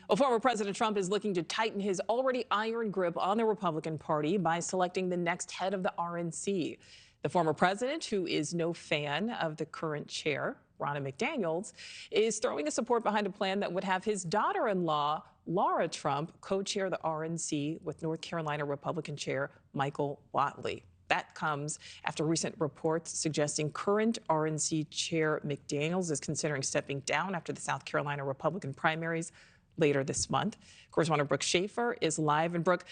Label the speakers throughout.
Speaker 1: Well, former President Trump is looking to tighten his already iron grip on the Republican Party by selecting the next head of the RNC. The former president, who is no fan of the current chair, Ronna McDaniels, is throwing his support behind a plan that would have his daughter-in-law, Laura Trump, co-chair the RNC with North Carolina Republican Chair Michael Whatley. That comes after recent reports suggesting current RNC Chair McDaniels is considering stepping down after the South Carolina Republican primaries later this month. Correspondent Brooke Shafer is live. And Brooke,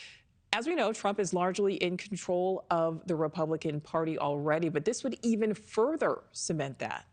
Speaker 1: as we know, Trump is largely in control of the Republican Party already, but this would even further cement that.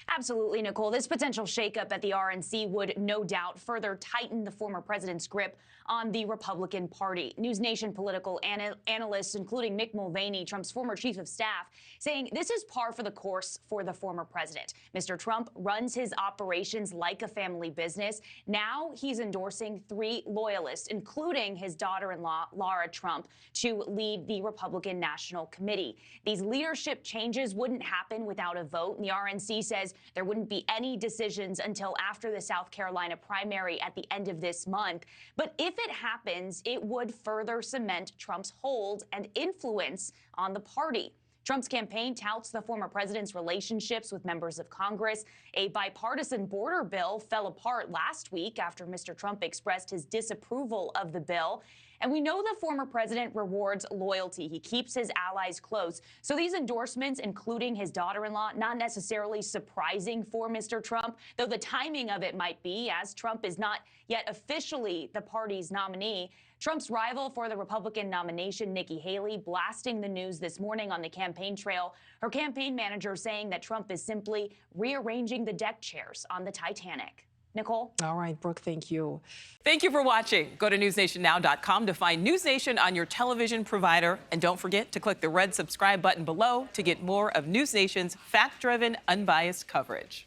Speaker 2: Absolutely, Nichole. This potential shakeup at the RNC would no doubt further tighten the former president's grip on the Republican Party. NewsNation political analysts, including Mick Mulvaney, Trump's former chief of staff, saying this is par for the course for the former president. Mr. Trump runs his operations like a family business. Now he's endorsing 3 loyalists, including his daughter-in-law, Laura Trump, to lead the Republican National Committee. These leadership changes wouldn't happen without a vote, and the RNC says there wouldn't be any decisions until after the South Carolina primary at the end of this month. But if it happens, it would further cement Trump's hold and influence on the party. Trump's campaign touts the former president's relationships with members of Congress. A bipartisan border bill fell apart last week after Mr. Trump expressed his disapproval of the bill. And we know the former president rewards loyalty. He keeps his allies close. So these endorsements, including his daughter-in-law, not necessarily surprising for Mr. Trump, though the timing of it might be, as Trump is not yet officially the party's nominee. Trump's rival for the Republican nomination, Nikki Haley, blasting the news this morning on the campaign trail. Her campaign manager saying that Trump is simply rearranging the deck chairs on the Titanic. Nichole?
Speaker 1: All right, Brooke, thank you. Thank you for watching. Go to newsnationnow.com to find News Nation on your television provider. And don't forget to click the red subscribe button below to get more of News Nation's fact-driven, unbiased coverage.